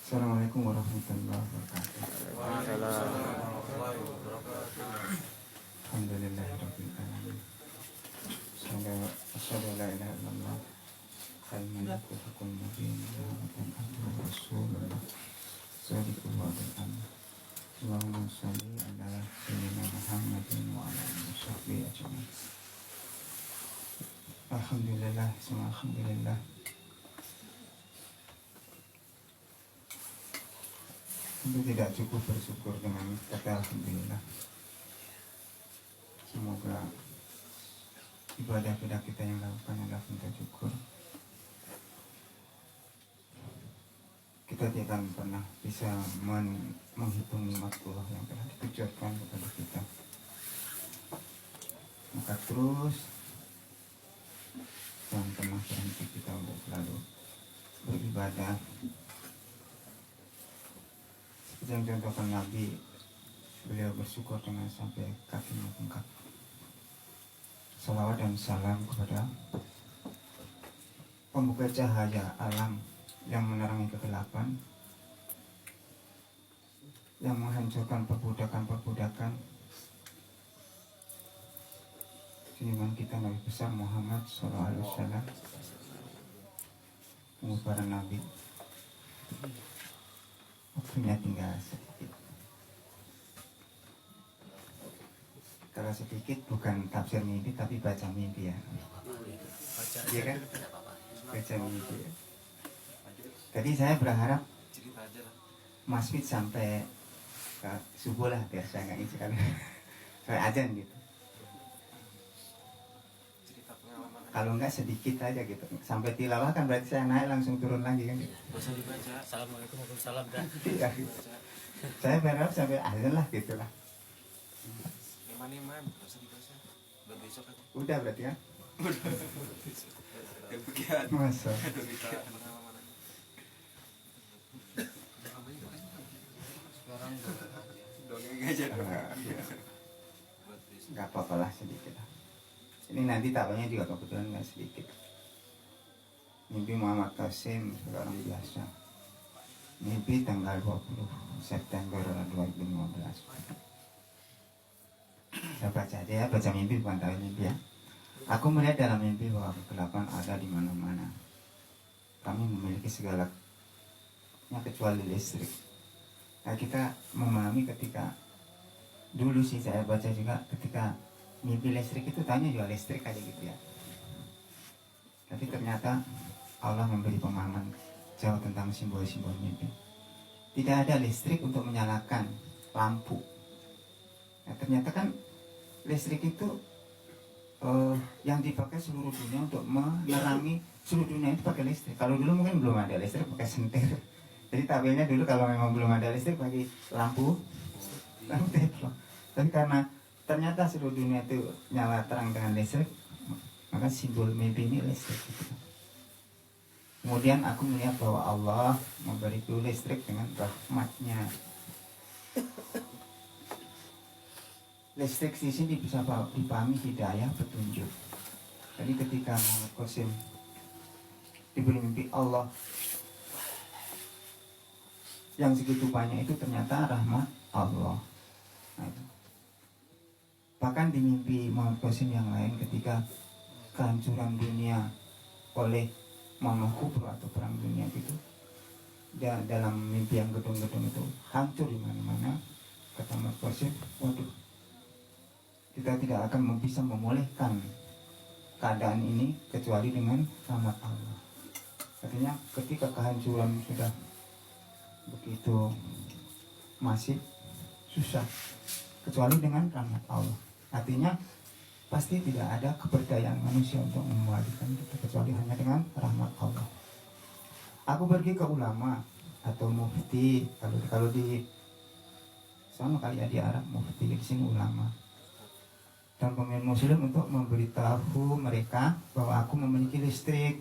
Assalamualaikum warahmatullahi wabarakatuh. Waalaikumsalam. Alhamdulillahirabbil alamin. Asyhadu an la ilaha illallah al-malikulul mubin Muhammadan abduhu wa rasuluh shadiqul wa'dil amin. Allahumma shalli ala sayyidina Muhammadin wa ala alihi washabbihi ajmain. Alhamdulillah, semua alhamdulillah. Tentu tidak cukup bersyukur dengan kata alhamdulillah. Semoga ibadah kita yang lakukan adalah bentuk syukur. Kita tidak akan pernah bisa menghitung nikmat Allah yang telah ditujukan kepada kita. Maka terus jangan pernah berhenti kita untuk selalu beribadah. Yang contohkan Nabi, beliau bersyukur dengan sampai kakinya bengkak. Salawat dan salam kepada pembuka cahaya alam yang menerangi kegelapan, yang menghancurkan perbudakan-perbudakan. Junjungan kita Nabi besar Muhammad SAW, pengubaran Nabi. Waktunya tinggal sedikit. Kalau sedikit bukan tafsir mimpi tapi baca mimpi ya. Iya kan? Baca mimpi ya. Jadi saya berharap Mas Fit sampai ke subuh lah biar saya nggak ngisi kan. Sampai ajan gitu. Kalau enggak sedikit aja gitu. Sampai tilawah kan berarti saya naik langsung turun lagi kan gitu. Bisa dibaca. Assalamualaikum warahmatullahi wabarakatuh. Iya gitu. Saya berharap sampai azan lah gitu lah. Iman, bisa dibaca. Udah besok kan? Udah berarti kan? Yang begian. Masa. Sekarang dongeng aja. Gak apa-apa lah sedikit lah. Ini nanti tahunya juga kebetulan nggak sedikit. Mimpi Muhammad Qasim seorang biasa. Mimpi tanggal 20 September 2015. Saya baca aja ya, baca mimpi bukan tahu mimpi ya. Aku melihat dalam mimpi bahwa kegelapan ada di mana-mana. Kami memiliki segalanya kecuali listrik. Nah, kita memahami ketika dulu sih saya baca juga ketika mimpi listrik itu tanya jual listrik aja gitu ya. Tapi ternyata Allah memberi pemahaman jauh tentang simbol-simbol mimpi. Tidak ada listrik untuk menyalakan lampu. Nah, ternyata kan listrik itu yang dipakai seluruh dunia untuk menerangi seluruh dunia itu pakai listrik. Kalau dulu mungkin belum ada listrik pakai sentir. Jadi tabelnya dulu kalau memang belum ada listrik pakai lampu teflon. Tapi karena ternyata seluruh dunia itu nyala terang dengan listrik, maka simbol mimpi ini listrik gitu. Kemudian aku melihat bahwa Allah memberiku listrik dengan rahmatnya. Listrik di sini bisa dipahami hidayah, petunjuk. Jadi ketika Muhammad Qasim diberi mimpi Allah yang segitu banyak itu ternyata rahmat Allah. Nah, itu. Bahkan di mimpi Muhammad Qasim yang lain ketika kehancuran dunia oleh Muhammad Kubro atau perang dunia itu, dalam mimpi yang gedung-gedung itu hancur di mana-mana, kata Muhammad Qasim, waduh, kita tidak akan bisa memulihkan keadaan ini kecuali dengan rahmat Allah. Artinya ketika kehancuran sudah begitu masif, susah kecuali dengan rahmat Allah. Artinya pasti tidak ada keberdayaan manusia untuk memulihkan kita kecuali hanya dengan rahmat Allah. Aku pergi ke ulama atau mufti, kalau di sama kali ya di Arab mufti, di sini ulama dan pemimpin muslim untuk memberitahu mereka bahwa aku memiliki listrik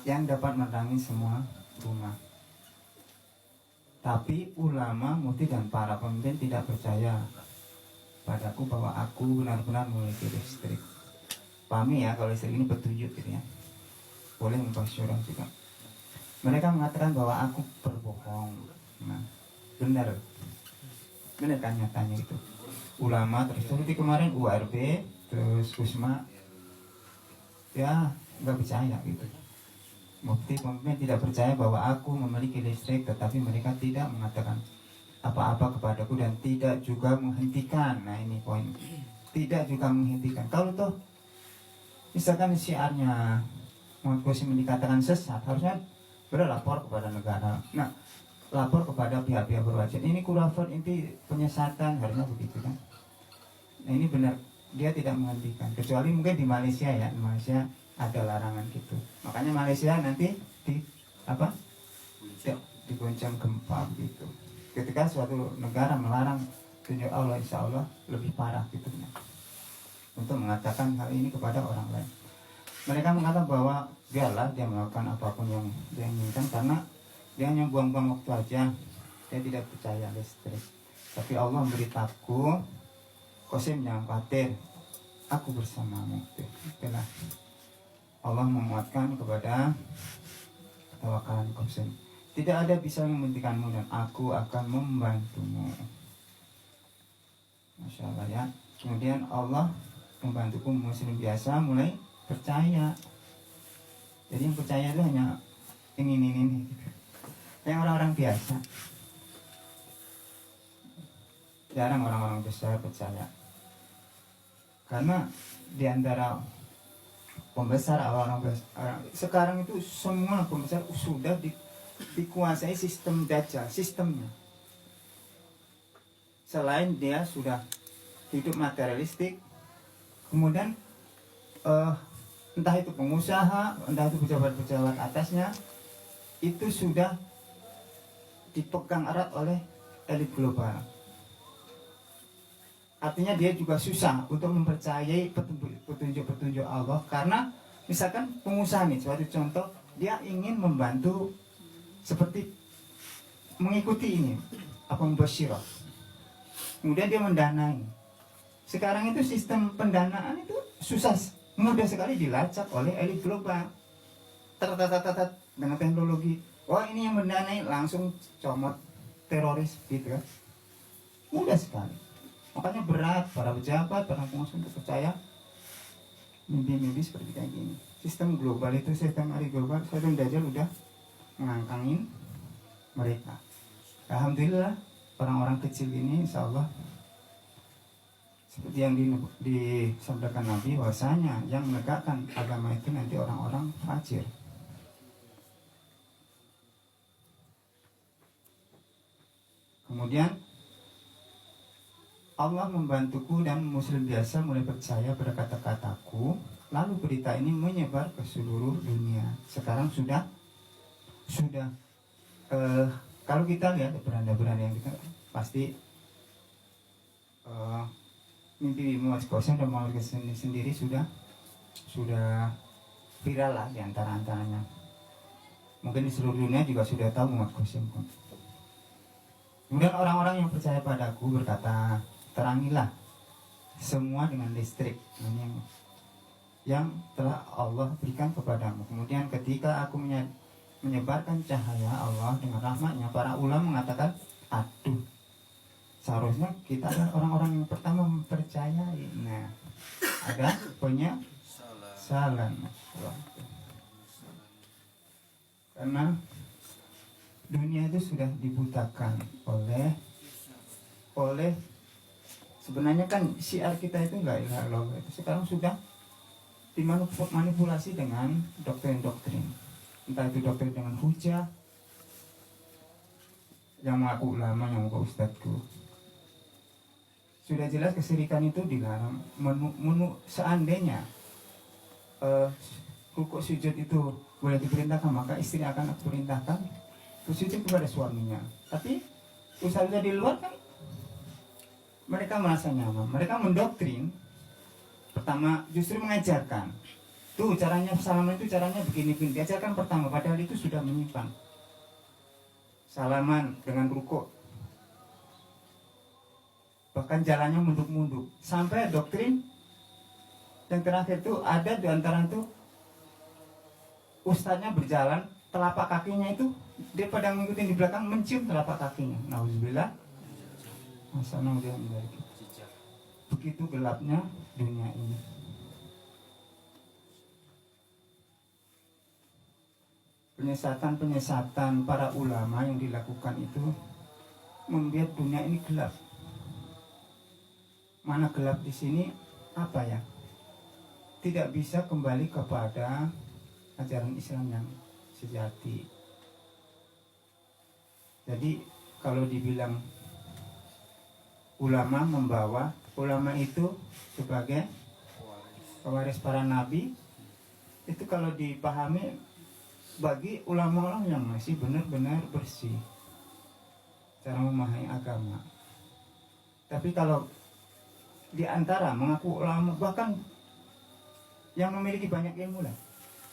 yang dapat menerangi semua rumah. Tapi ulama, mufti dan para pemimpin tidak percaya padaku bahwa aku benar-benar memiliki listrik. Pahami ya, kalau listrik ini petunjuk gitu ya. Boleh mempersyurah juga. Mereka mengatakan bahwa aku berbohong. Nah, benar kan nyatanya itu. Ulama terus seperti kemarin URB terus Usma ya nggak percaya gitu. Mufti pemimpin tidak percaya bahwa aku memiliki listrik, tetapi mereka tidak mengatakan apa-apa kepadaku dan tidak juga menghentikan. Nah ini poin, tidak juga menghentikan. Kalau toh misalkan syiarnya Muhammad Qasim dikatakan sesat, harusnya berlapor kepada negara. Nah, lapor kepada pihak-pihak berwajib. Ini kurafat, inti penyesatan, harusnya begitu kan. Nah ini benar, dia tidak menghentikan. Kecuali mungkin di Malaysia ya, di Malaysia ada larangan gitu. Makanya Malaysia nanti di apa? Digoncang gempa gitu. Ketika suatu negara melarang tunjuk Allah, insya Allah lebih parah gitu ya. Untuk mengatakan hal ini kepada orang lain. Mereka mengatakan bahwa biarlah dia melakukan apapun yang dia inginkan karena dia hanya buang-buang waktu aja. Dia tidak percaya listrik. Tapi Allah memberitaku, Qasim jangan khawatir, aku bersamamu. Itulah Allah menguatkan kepada ketawakalan Qasim. Tidak ada bisa menghentikanmu dan aku akan membantumu. Masya Allah ya. Kemudian Allah membantuku muslim biasa mulai percaya. Jadi yang percaya itu hanya ini gitu. Kayak orang-orang biasa. Jarang orang-orang besar percaya. Karena di antara pembesar orang besar sekarang itu semua pembesar sudah dikuasai sistem dajjal, sistemnya. Selain dia sudah hidup materialistik, kemudian entah itu pengusaha, entah itu pejabat-pejabat atasnya, itu sudah dipegang erat oleh elit global. Artinya dia juga susah untuk mempercayai petunjuk-petunjuk Allah. Karena misalkan pengusaha nih, suatu contoh, dia ingin membantu seperti mengikuti ini, apa membasyirah. Kemudian dia mendanai. Sekarang itu sistem pendanaan itu susah, mudah sekali dilacak oleh elit global. Tertatat dengan teknologi. Wah ini yang mendanai, langsung comot teroris gitu kan. Mudah sekali. Makanya berat para pejabat, para pengusaha untuk percaya mimpi-mimpi seperti kayak gini. Sistem global itu, sistem elit global, sistem dajjal udah mengangkangin mereka. Alhamdulillah orang-orang kecil ini insya Allah seperti yang disabdakan Nabi, bahwasanya yang menegakkan agama itu nanti orang-orang fajir. Kemudian Allah membantuku dan muslim biasa mulai percaya pada kata-kataku. Lalu berita ini menyebar ke seluruh dunia. Sekarang sudah kalau kita lihat beranda-beranda yang kita pasti mimpi Muhammad Qasim dan Muhammad Qasim sendiri sudah viral lah di antara-antaranya. Mungkin di seluruh dunia juga sudah tahu Muhammad Qasim. Kemudian orang-orang yang percaya padaku berkata, terangilah semua dengan listrik yang telah Allah berikan kepadamu. Kemudian ketika aku menyebarkan cahaya Allah dengan rahmatnya, para ulama mengatakan, aduh, seharusnya kita adalah orang-orang yang pertama mempercayai. Nah, ada penyesalan. Karena dunia itu sudah dibutakan oleh sebenarnya kan syiar kita itu la ilaha illallah itu sekarang sudah dimanipulasi dengan doktrin-doktrin. Entah itu doktrin dengan hujah, yang mengaku ulama, yang mengaku ustadzku. Sudah jelas kesyirikan itu dilarang. Seandainya rukuk sujud itu boleh diperintahkan, maka istri akan aku perintahkan bersujud kepada suaminya. Tapi usaha di luar kan mereka merasa nyaman. Mereka mendoktrin. Pertama justru mengajarkan. Tuh caranya salaman itu caranya begini-begini. Diajarkan pertama, padahal itu sudah menyimpang. Salaman dengan rukuk. Bahkan jalannya munduk-munduk. Sampai doktrin yang terakhir itu ada di antara itu ustadznya berjalan telapak kakinya itu daripada ngikutin di belakang, mencium telapak kakinya. Nauzubillah. Begitu gelapnya dunia ini. Penyesatan para ulama yang dilakukan itu membuat dunia ini gelap. Mana gelap di sini? Apa ya? Tidak bisa kembali kepada ajaran Islam yang sejati. Jadi kalau dibilang ulama membawa, ulama itu sebagai pewaris para nabi, itu kalau dipahami bagi ulama-ulama yang masih benar-benar bersih cara memahami agama. Tapi kalau di antara mengaku ulama, bahkan yang memiliki banyak ilmu lah,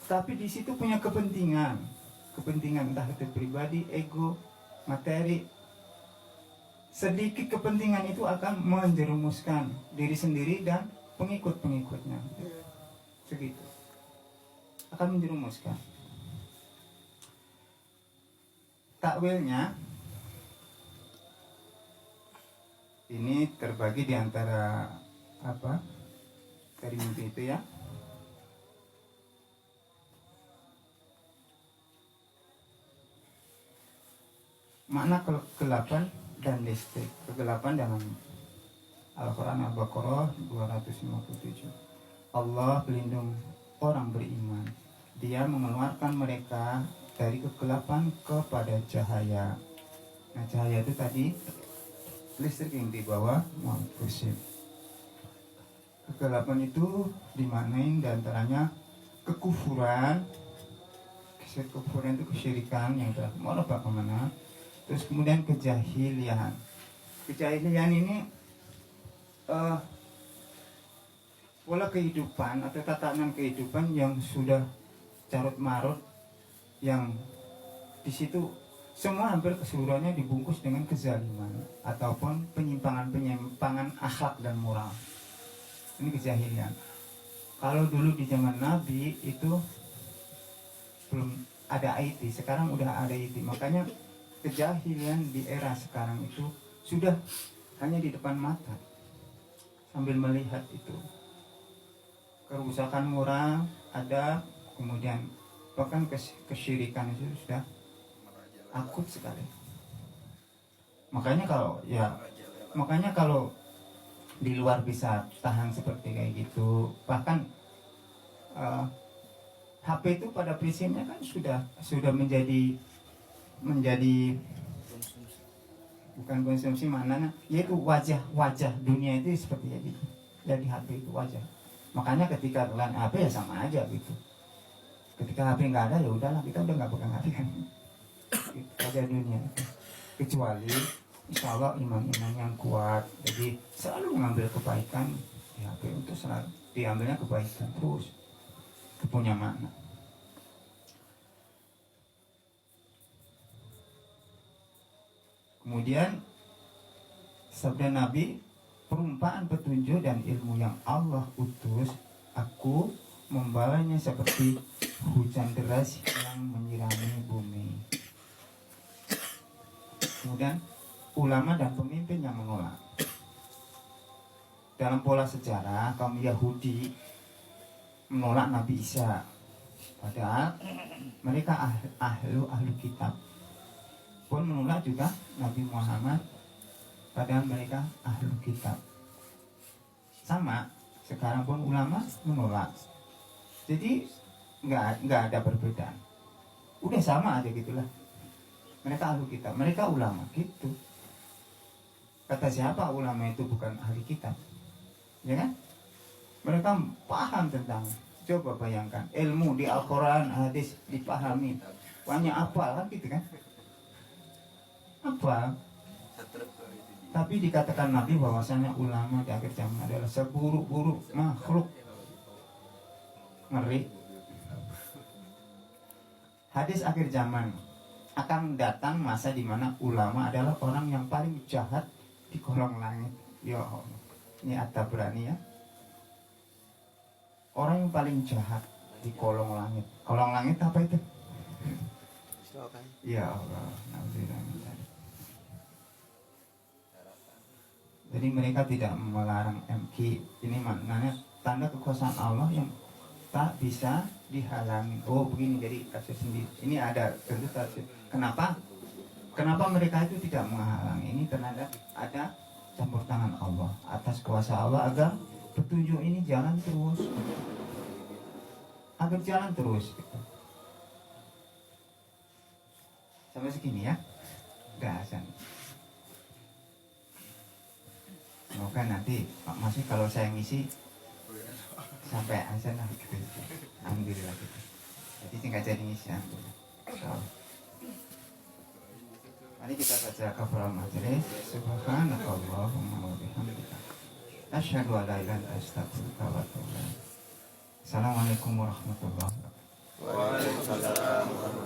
tapi di situ punya kepentingan entah itu pribadi, ego, materi, sedikit kepentingan itu akan menjerumuskan diri sendiri dan pengikut-pengikutnya. Segitu akan menjerumuskan. Takwilnya ini terbagi di antara apa dari mimpi itu ya. Makna kegelapan dan listrik. Kegelapan dalam Al-Quran Al-Baqarah 257. Allah pelindung orang beriman. Dia mengeluarkan mereka dari kegelapan kepada cahaya. Nah, cahaya itu tadi listrik yang dibawa Muhammad. Kegelapan itu dimaknain diantaranya kekufuran. Kekufuran itu kesyirikan yang telah merebak kemana. Terus kemudian kejahilian. Kejahilian ini pola kehidupan atau tatanan kehidupan yang sudah carut marut, yang di situ semua hampir keseluruhannya dibungkus dengan kezaliman ataupun penyimpangan akhlak dan moral. Ini kejahilian. Kalau dulu di zaman Nabi itu belum ada IT, sekarang udah ada IT. Makanya kejahilian di era sekarang itu sudah hanya di depan mata, sambil melihat itu. Kerusakan moral ada, kemudian bahkan kesyirikan itu sudah akut sekali. Makanya kalau di luar bisa tahan seperti kayak gitu, bahkan HP itu pada prinsipnya kan sudah menjadi bukan konsumsi, maknanya yaitu wajah dunia itu seperti itu. Jadi HP itu wajah. Makanya ketika kalian HP ya sama aja gitu. Ketika HP nggak ada ya udahlah, kita udah nggak pegang HP kan. Wajah dunia itu. Kecuali insya Allah iman-iman yang kuat, jadi selalu mengambil kebaikan di HP itu, selalu diambilnya kebaikan terus. Itu punya makna. Kemudian sabda Nabi, perumpamaan petunjuk dan ilmu yang Allah utus, aku membawanya seperti hujan deras yang menyirami bumi. Kemudian ulama dan pemimpin yang menolak. Dalam pola sejarah, kaum Yahudi menolak Nabi Isa, padahal mereka ahlu kitab. Pun menolak juga Nabi Muhammad, padahal mereka ahlu kitab. Sama, sekarang pun ulama menolak. Jadi nggak ada perbedaan. Udah sama aja gitulah. Mereka ahlu kitab, mereka ulama gitu. Kata siapa ulama itu bukan ahli kitab? Ya kan? Mereka paham tentang, coba bayangkan, ilmu di Al-Quran, hadis dipahami, banyak apal kan gitu kan? Apa? Tapi dikatakan Nabi bahwasanya ulama di akhir zaman adalah seburuk-buruk makhluk. Ngeri. Hadis akhir zaman, akan datang masa di mana ulama adalah orang yang paling jahat di kolong langit. Ya Allah. Ini At-Tabrani ya. Orang yang paling jahat di kolong langit. Kolong langit apa itu? Doakan. Ya Allah, nauzubillah min dzalik. Jadi mereka tidak melarang MQ. Ini maknanya tanda kekuasaan Allah yang tak bisa dihalangi. Oh begini, jadi tafsir sendiri. Ini ada tentu tafsir. Kenapa? Kenapa mereka itu tidak menghalangi? Ini terhadap ada campur tangan Allah atas kuasa Allah agar petunjuk ini jalan terus, agar jalan terus. Sampai segini ya, udah azan. Semoga nanti Pak Masih kalau saya ngisi sampai azan lah gitu. Alhamdulillah gitu. Jadi tinggal jadi ngisi alhamdulillah. So, mari kita baca kafaratul majelis. Subhanakallahumma wa bihamdika asyhadu an la ilaha illa anta astaghfiruka wa atubu ilaik. Assalamualaikum warahmatullahi wabarakatuh. Waalaikumsalam.